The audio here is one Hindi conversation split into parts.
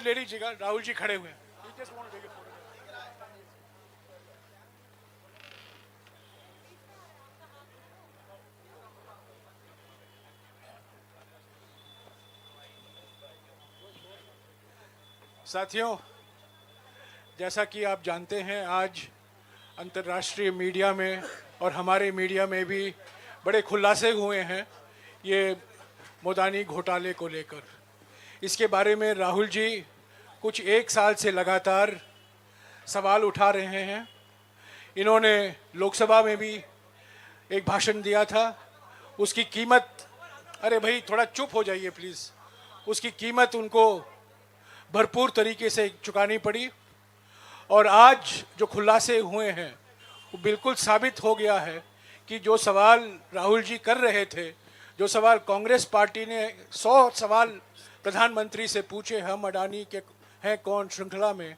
ले लीजिएगा, राहुल जी खड़े हुए हैं। साथियों, जैसा कि आप जानते हैं, आज अंतर्राष्ट्रीय मीडिया में और हमारे मीडिया में भी बड़े खुलासे हुए हैं ये मोदानी घोटाले को लेकर। इसके बारे में राहुल जी कुछ एक साल से लगातार सवाल उठा रहे हैं। इन्होंने लोकसभा में भी एक भाषण दिया था, उसकी कीमत, अरे भाई थोड़ा चुप हो जाइए प्लीज़, उसकी कीमत उनको भरपूर तरीके से चुकानी पड़ी। और आज जो खुलासे हुए हैं वो बिल्कुल साबित हो गया है कि जो सवाल राहुल जी कर रहे थे, जो सवाल कांग्रेस पार्टी ने 100 सवाल प्रधानमंत्री से पूछे हम अडानी के हैं कौन श्रृंखला में,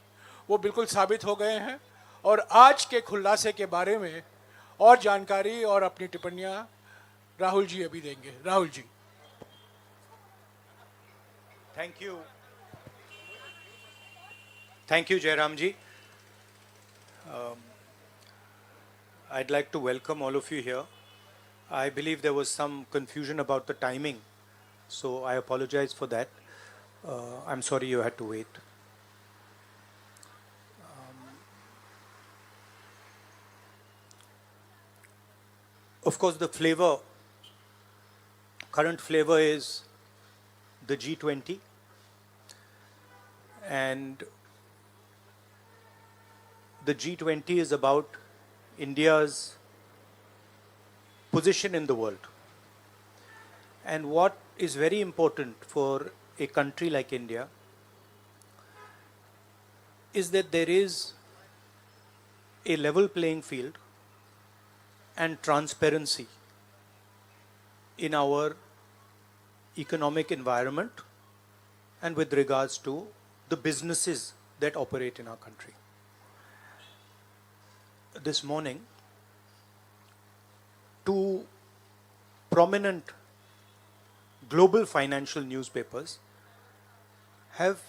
वो बिल्कुल साबित हो गए हैं। और आज के खुलासे के बारे में और जानकारी और अपनी टिप्पणियां राहुल जी अभी देंगे। Rahul ji. Thank you. Thank you, Jairam ji. I'd like to welcome all of you here. I believe there was some confusion about the timing, so I apologize for that. I'm sorry you had to wait. Of course, the flavor, current flavor is the G20, and the G20 is about India's position in the world. And what is very important for a country like India is that there is a level playing field and transparency in our economic environment and with regards to the businesses that operate in our country. This morning, two prominent global financial newspapers have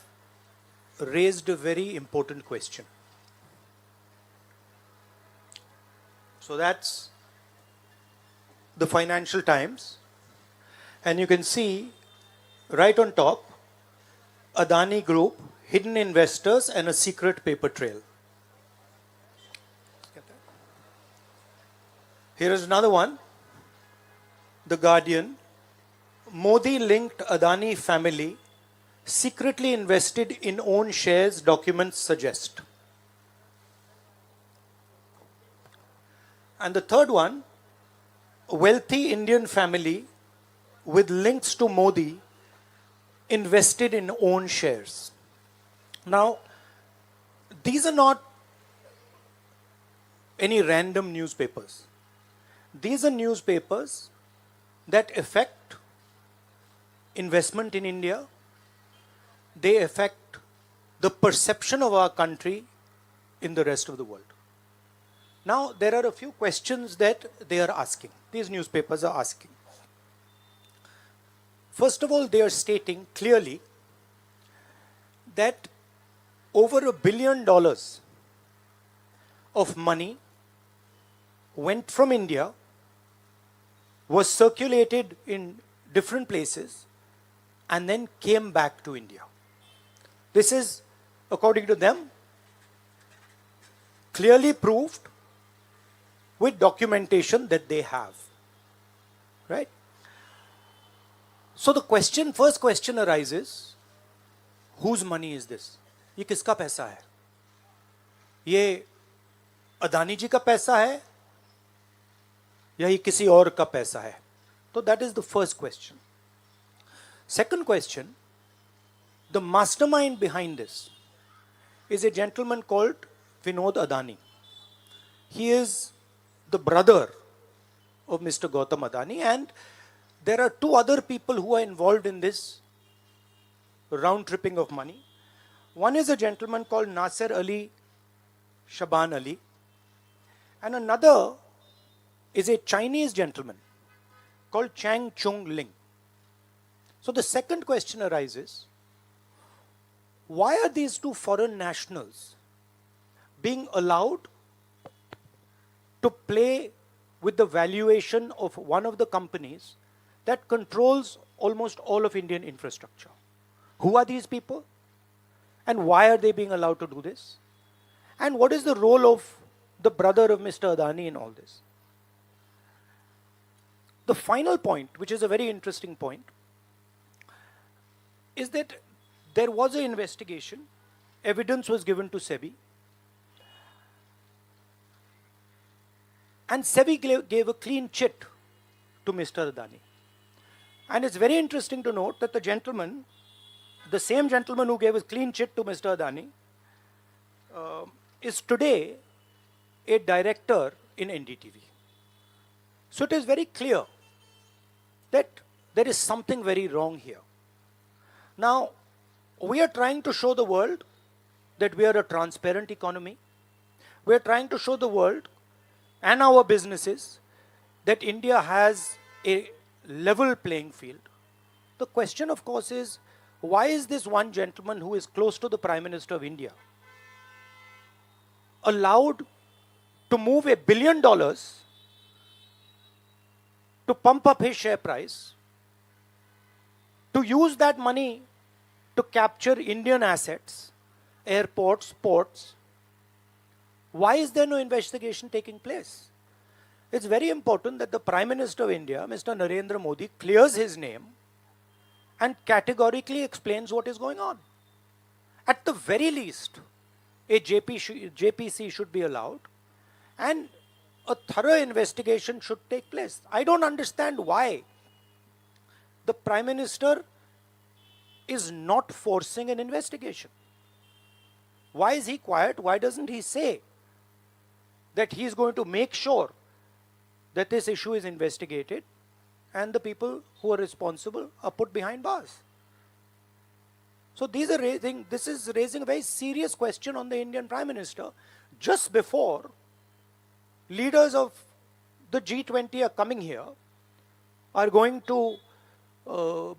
raised a very important question. So that's the Financial Times, and you can see right on top, Adani Group, hidden investors and a secret paper trail. Here is another one, The Guardian, Modi-linked Adani family secretly invested in own shares, documents suggest. And the third one, a wealthy Indian family with links to Modi invested in own shares. Now, these are not any random newspapers. These are newspapers that affect investment in India. They affect the perception of our country in the rest of the world. Now, there are a few questions that they are asking. These newspapers are asking. First of all, they are stating clearly that over $1 billion of money went from India, was circulated in different places, and then came back to India. This is, according to them, clearly proved with documentation that they have. Right? So the question, first question arises, whose money is this? ये किसका पैसा है? ये अदानी जी का पैसा है या ये किसी और का पैसा है? So that is the first question. Second question, the mastermind behind this is a gentleman called Vinod Adani. He is the brother of Mr. Gautam Adani, and there are two other people who are involved in this round tripping of money. One is a gentleman called Nasser Ali Shaban Ali, and another is a Chinese gentleman called Chang Chung Ling. So the second question arises, why are these two foreign nationals being allowed to play with the valuation of one of the companies that controls almost all of Indian infrastructure? Who are these people? And why are they being allowed to do this? And what is the role of the brother of Mr. Adani in all this? The final point, which is a very interesting point, is that there was an investigation, evidence was given to SEBI, and SEBI gave a clean chit to Mr. Adani. And it's very interesting to note that the same gentleman who gave a clean chit to Mr. Adani, is today a director in NDTV. So it is very clear that there is something very wrong here. Now, we are trying to show the world that we are a transparent economy. We are trying to show the world and our businesses that India has a level playing field. The question, of course, is why is this one gentleman who is close to the Prime Minister of India allowed to move $1 billion to pump up his share price, to use that money to capture Indian assets, airports, ports? Why is there no investigation taking place? It's very important that the Prime Minister of India, Mr. Narendra Modi, clears his name and categorically explains what is going on. At the very least, a JPC should be allowed and a thorough investigation should take place. I don't understand why the Prime Minister is not forcing an investigation. Why is he quiet? Why doesn't he say that he is going to make sure that this issue is investigated and the people who are responsible are put behind bars? So this is raising a very serious question on the Indian Prime Minister just before leaders of the G20 are coming here, are going to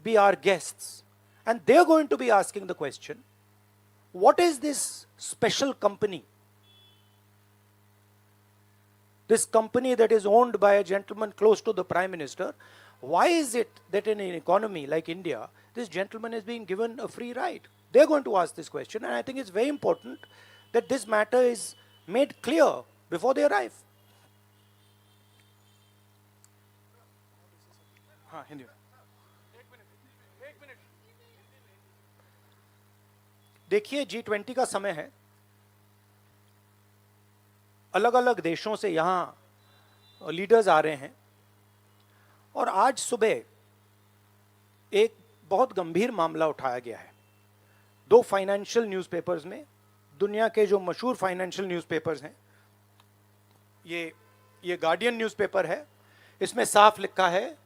be our guests, and they're going to be asking the question, what is this special company? This company that is owned by a gentleman close to the Prime Minister, why is it that in an economy like India, this gentleman is being given a free ride? They're going to ask this question, and I think it's very important that this matter is made clear before they arrive. हाँ, हिंदी में। देखिए, G20 का समय है, अलग अलग देशों से यहाँ लीडर्स आ रहे हैं, और आज सुबह एक बहुत गंभीर मामला उठाया गया है। दो फाइनेंशियल न्यूज़पेपर्स में, दुनिया के जो मशहूर फाइनेंशियल न्यूज़पेपर्स हैं, ये गार्डियन न्यूज़पेपर है, इसमें साफ लिखा है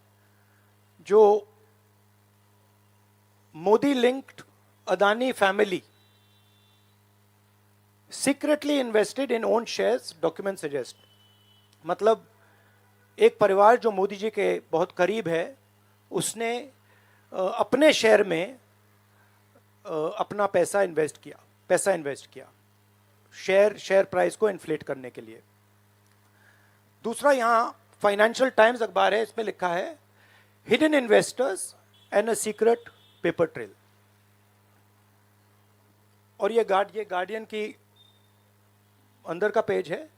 जो Modi linked Adani family secretly invested in own shares, document suggest. मतलब एक परिवार जो मोदी जी के बहुत करीब है, उसने अपने शेयर में अपना पैसा इन्वेस्ट किया शेयर प्राइस को इन्फ्लेट करने के लिए। दूसरा, यहाँ फाइनेंशियल टाइम्स अखबार है, इसमें लिखा है hidden investors and a secret paper trail. और ये गार्डियन की अंदर का पेज है,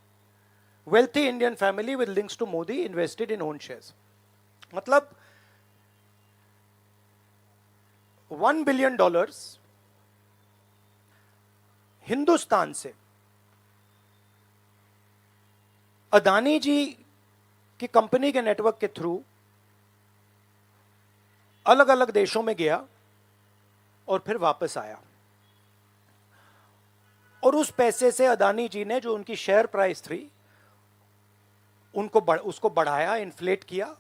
wealthy Indian family with links to Modi invested in own shares. मतलब $1 बिलियन हिंदुस्तान से अदानी जी की कंपनी के नेटवर्क के थ्रू अलग अलग देशों में गया और फिर वापस आया, और उस पैसे से अदानी जी ने जो उनकी शेयर प्राइस थी उसको बढ़ाया, इन्फ्लेट किया,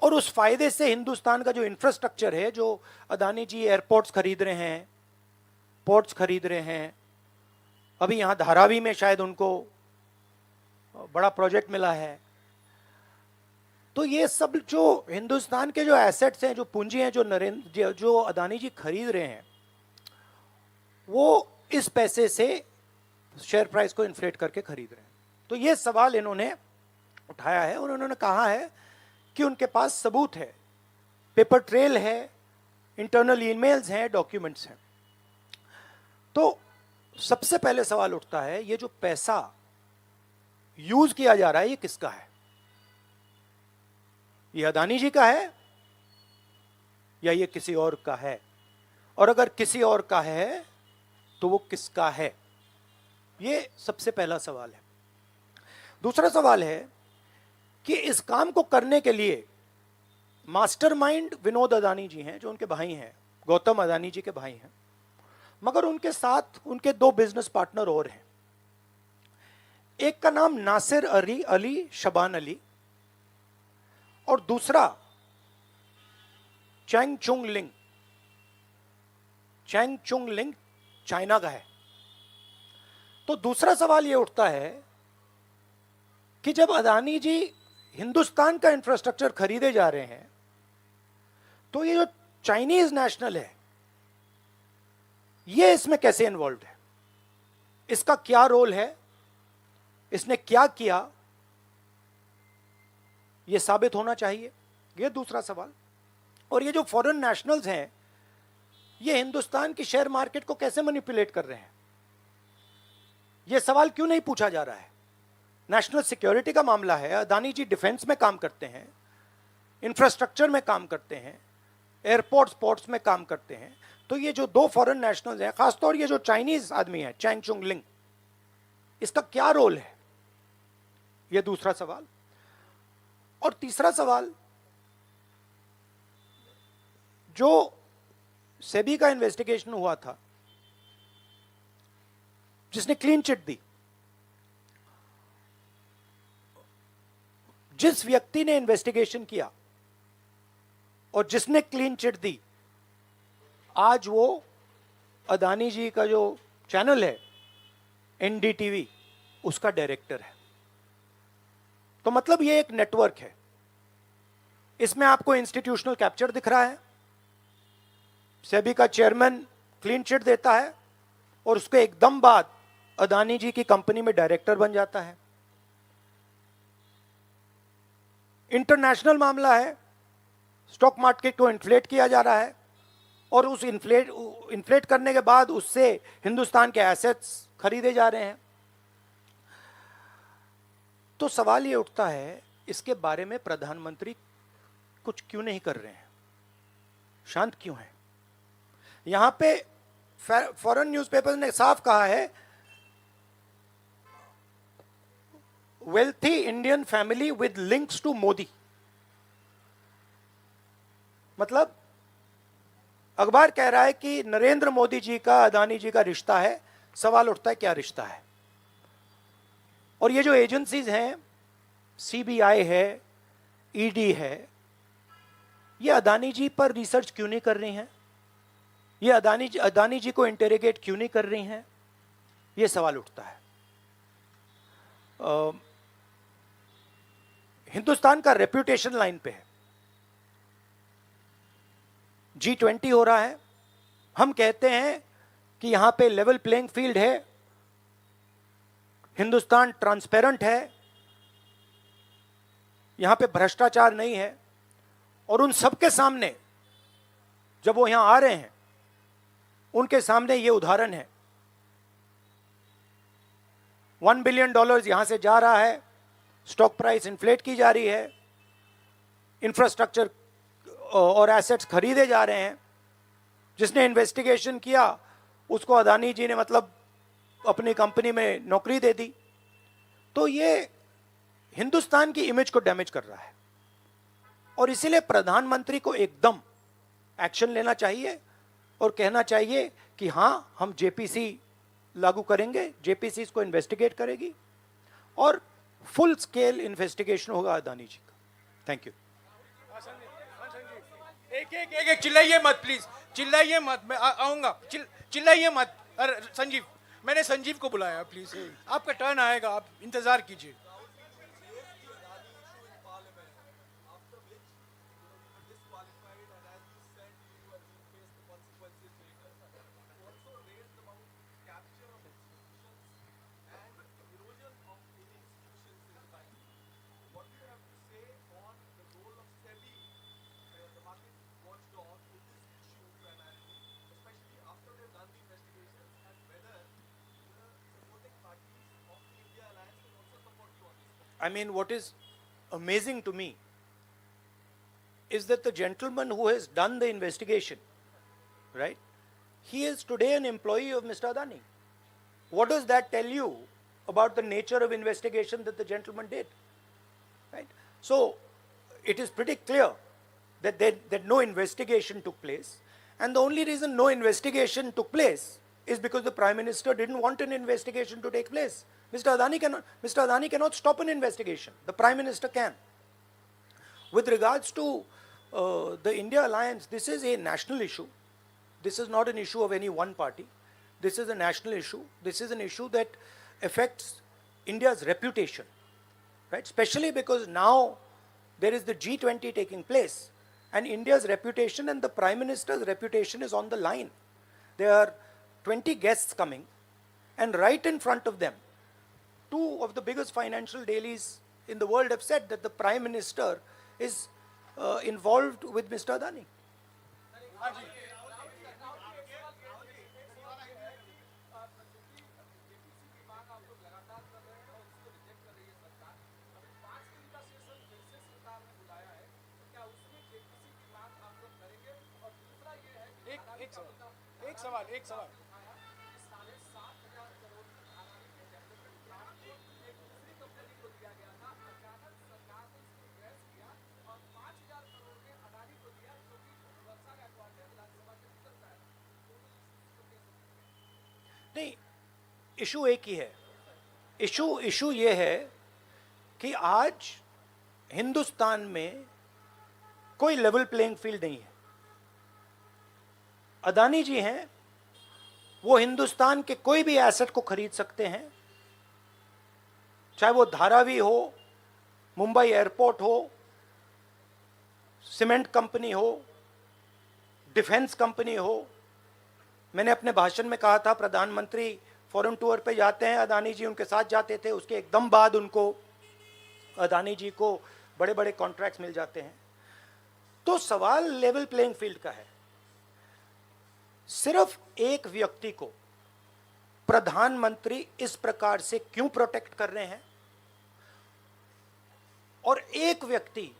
और उस फायदे से हिंदुस्तान का जो इंफ्रास्ट्रक्चर है, जो अदानी जी एयरपोर्ट्स खरीद रहे हैं, पोर्ट्स खरीद रहे हैं, अभी यहाँ धारावी में शायद उनको बड़ा प्रोजेक्ट मिला है, तो ये सब जो हिंदुस्तान के जो एसेट्स हैं, जो पूंजी हैं, जो अदानी जी खरीद रहे हैं, वो इस पैसे से शेयर प्राइस को इन्फ्लेट करके खरीद रहे हैं। तो ये सवाल इन्होंने उठाया है और उन्होंने कहा है कि उनके पास सबूत है, पेपर ट्रेल है, इंटरनल ईमेल्स हैं, डॉक्यूमेंट्स हैं। तो सबसे पहले सवाल उठता है, ये जो पैसा यूज किया जा रहा है ये किसका है? ये अदानी जी का है या ये किसी और का है? और अगर किसी और का है तो वो किसका है? ये सबसे पहला सवाल है। दूसरा सवाल है कि इस काम को करने के लिए मास्टरमाइंड विनोद अदानी जी हैं, जो उनके भाई हैं, गौतम अदानी जी के भाई हैं, मगर उनके साथ उनके दो बिजनेस पार्टनर और हैं। एक का नाम नासिर अली शबान अली और दूसरा चैंग चुंग लिंग। चैंग चुंग लिंग चाइना का है। तो दूसरा सवाल यह उठता है कि जब अदानी जी हिंदुस्तान का इंफ्रास्ट्रक्चर खरीदे जा रहे हैं तो ये जो चाइनीज नेशनल है ये इसमें कैसे इन्वॉल्व है? इसका क्या रोल है? इसने क्या किया? ये साबित होना चाहिए। ये दूसरा सवाल। और ये जो फॉरेन नेशनल्स हैं ये हिंदुस्तान की शेयर मार्केट को कैसे मैनिपुलेट कर रहे हैं? ये सवाल क्यों नहीं पूछा जा रहा है? नेशनल सिक्योरिटी का मामला है। अदानी जी डिफेंस में काम करते हैं, इंफ्रास्ट्रक्चर में काम करते हैं, एयरपोर्ट स्पोर्ट्स में काम करते हैं। तो ये जो दो फॉरेन नेशनल्स हैं, खासतौर ये जो चाइनीज आदमी है चैंग चुंग लिंग, इसका क्या रोल है? ये दूसरा सवाल। और तीसरा सवाल, जो सेबी का इन्वेस्टिगेशन हुआ था जिसने क्लीन चिट दी, जिस व्यक्ति ने इन्वेस्टिगेशन किया और जिसने क्लीन चिट दी, आज वो अदानी जी का जो चैनल है एनडीटीवी, उसका डायरेक्टर है। तो मतलब ये एक नेटवर्क है। इसमें आपको इंस्टीट्यूशनल कैप्चर दिख रहा है, सेबी का चेयरमैन क्लीन चिट देता है और उसके एकदम बाद अदानी जी की कंपनी में डायरेक्टर बन जाता है। इंटरनेशनल मामला है, स्टॉक मार्केट को इन्फ्लेट किया जा रहा है और उस इन्फ्लेट करने के बाद उससे हिंदुस्तान के एसेट्स खरीदे जा रहे हैं। तो सवाल ये उठता है, इसके बारे में प्रधानमंत्री कुछ क्यों नहीं कर रहे हैं? शांत क्यों है? यहां पे फॉरेन न्यूज़पेपर्स ने साफ कहा है, wealthy Indian family with links to Modi. मतलब अखबार कह रहा है कि नरेंद्र मोदी जी का अदानी जी का रिश्ता है। सवाल उठता है क्या रिश्ता है? और ये जो एजेंसीज हैं, सीबीआई है, ईडी है, ये अदानी जी पर रिसर्च क्यों नहीं कर रही हैं? ये अदानी जी को इंटेरोगेट क्यों नहीं कर रही हैं? ये सवाल उठता है। हिंदुस्तान का रेप्यूटेशन लाइन पे है। G20 हो रहा है, हम कहते हैं कि यहां पे लेवल प्लेइंग फील्ड है, हिंदुस्तान ट्रांसपेरेंट है, यहां पे भ्रष्टाचार नहीं है। और उन सबके सामने जब वो यहां आ रहे हैं, उनके सामने ये उदाहरण है, $1 बिलियन यहां से जा रहा है, स्टॉक प्राइस इन्फ्लेट की जा रही है, इंफ्रास्ट्रक्चर और एसेट्स खरीदे जा रहे हैं। जिसने इन्वेस्टिगेशन किया उसको अदानी जी ने मतलब अपनी कंपनी में नौकरी दे दी। तो ये हिंदुस्तान की इमेज को डैमेज कर रहा है और इसीलिए प्रधानमंत्री को एकदम एक्शन लेना चाहिए और कहना चाहिए कि हां, हम जेपीसी लागू करेंगे, जेपीसी इसको इन्वेस्टिगेट करेगी और फुल स्केल इन्वेस्टिगेशन होगा अदानी जी का। Thank you. एक चिल्लाइए मत प्लीज, चिल्लाइए मत, मैं आऊंगा। चिल्लाइए मत। अरे संजीव, मैंने संजीव को बुलाया, प्लीज आपका टर्न आएगा, आप इंतजार कीजिए। I mean, what is amazing to me is that the gentleman who has done the investigation, right, he is today an employee of Mr. Adani. What does that tell you about the nature of investigation that the gentleman did? Right? So, it is pretty clear that no investigation took place, and the only reason no investigation took place is because the Prime Minister didn't want an investigation to take place. Mr. Adani cannot stop an investigation. The Prime Minister can. With regards to the India alliance, this is a national issue. This is not an issue of any one party. This is a national issue. This is an issue that affects India's reputation, right? Especially because now there is the G20 taking place, and India's reputation and the Prime Minister's reputation is on the line. There are 20 guests coming, and right in front of them, two of the biggest financial dailies in the world have said that the Prime Minister is involved with Mr. Adani. एक सवाल नहीं, इशू एक ही है. इशू ये है कि आज हिंदुस्तान में कोई लेवल प्लेइंग फील्ड नहीं है. अदानी जी हैं, वो हिंदुस्तान के कोई भी एसेट को खरीद सकते हैं, चाहे वो धारावी हो, मुंबई एयरपोर्ट हो, सीमेंट कंपनी हो, डिफेंस कंपनी हो. मैंने अपने भाषण में कहा था प्रधानमंत्री फॉरेन टूर पे जाते हैं, अदानी जी उनके साथ जाते थे, उसके एकदम बाद उनको अदानी जी को बड़े बड़े कॉन्ट्रैक्ट्स मिल जाते हैं. तो सवाल लेवल प्लेइंग फील्ड का है. सिर्फ एक व्यक्ति को प्रधानमंत्री इस प्रकार से क्यों प्रोटेक्ट कर रहे हैं, और एक व्यक्ति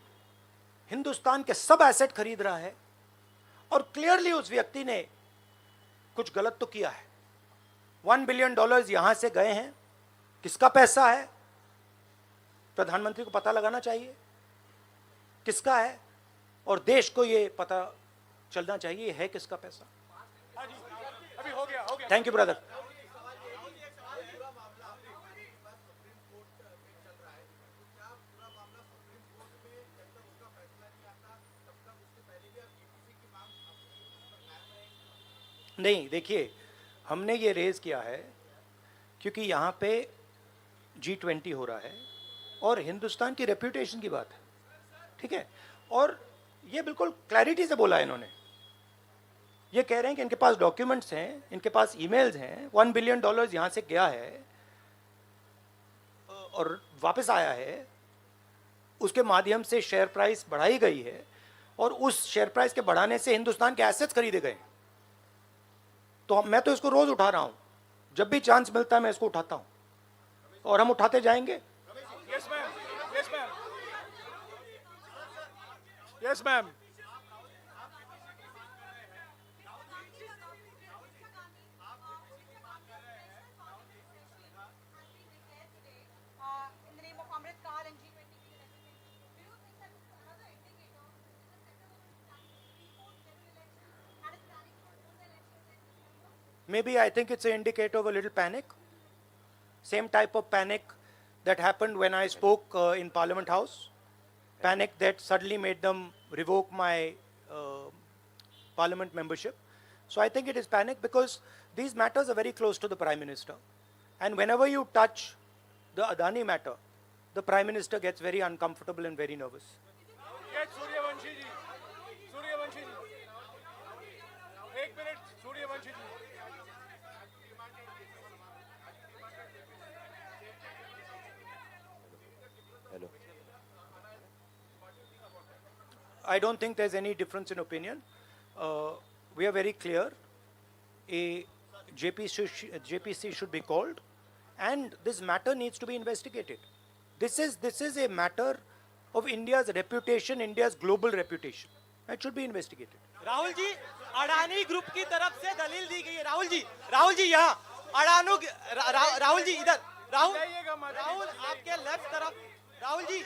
हिंदुस्तान के सब एसेट खरीद रहा है, और क्लियरली उस व्यक्ति ने कुछ गलत तो किया है. $1 बिलियन यहां से गए हैं, किसका पैसा है? प्रधानमंत्री को पता लगाना चाहिए किसका है, और देश को यह पता चलना चाहिए है किसका पैसा. अभी हो गया थैंक यू ब्रदर. नहीं, देखिए, हमने ये रेज किया है क्योंकि यहाँ पे G20 हो रहा है और हिंदुस्तान की रेप्यूटेशन की बात है, ठीक है. और ये बिल्कुल क्लैरिटी से बोला है इन्होंने. ये कह रहे हैं कि इनके पास डॉक्यूमेंट्स हैं, इनके पास ईमेल्स हैं, $1 बिलियन यहाँ से गया है और वापस आया है, उसके माध्यम से शेयर प्राइस बढ़ाई गई है, और उस शेयर प्राइस के बढ़ाने से हिंदुस्तान के एसेट्स खरीदे गए. तो मैं तो इसको रोज उठा रहा हूं, जब भी चांस मिलता है मैं इसको उठाता हूं, और हम उठाते जाएंगे. Yes ma'am, yes ma'am, yes ma'am. Maybe I think it's an indicator of a little panic. Same type of panic that happened when I spoke in Parliament House. Panic that suddenly made them revoke my Parliament membership. So I think it is panic because these matters are very close to the Prime Minister. And whenever you touch the Adani matter, the Prime Minister gets very uncomfortable and very nervous. Yes, Suryavanshi ji. Suryavanshi ji. एक minute, Suryavanshi ji. I don't think there's any difference in opinion. We are very clear. A JPC should be called, and this matter needs to be investigated. This is a matter of India's reputation, India's global reputation. It should be investigated. Rahul ji, Adani group की तरफ से दलील दी गई है। राहुल जी यहाँ राहुल जी इधर, राहुल आपके लेफ्ट तरफ, राहुल जी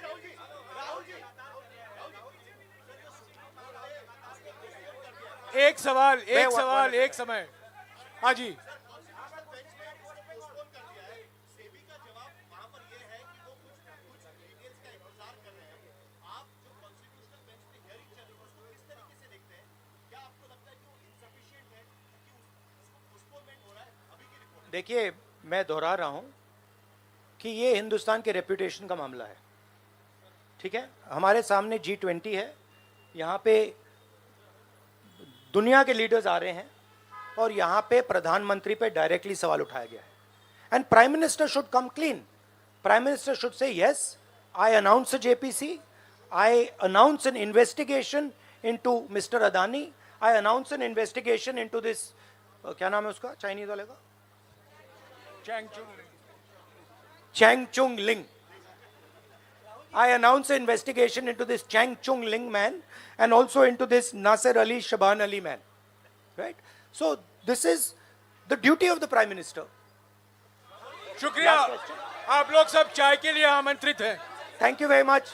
एक सवाल एक समय। हाँ जी, देखिए, मैं दोहरा रहा हूं कि ये हिंदुस्तान के रेपुटेशन का मामला है, ठीक है। हमारे सामने G20 है, यहाँ पे दुनिया के लीडर्स आ रहे हैं और यहाँ पे प्रधानमंत्री पे डायरेक्टली सवाल उठाया गया है। And prime minister should come clean. Prime minister should say yes, I announce JPC, I announce N investigation into mister Adani, I announce N investigation into this, क्या नाम है उसका चाइनीज वाले का, Chang Chung Ling. I announce an investigation into this Chang Chung Ling man and also into this Nasser Ali, Shaban Ali man. Right? So, this is the duty of the Prime Minister. शुक्रिया। आप लोग सब चाय के लिए आमंत्रित हैं। Thank you very much.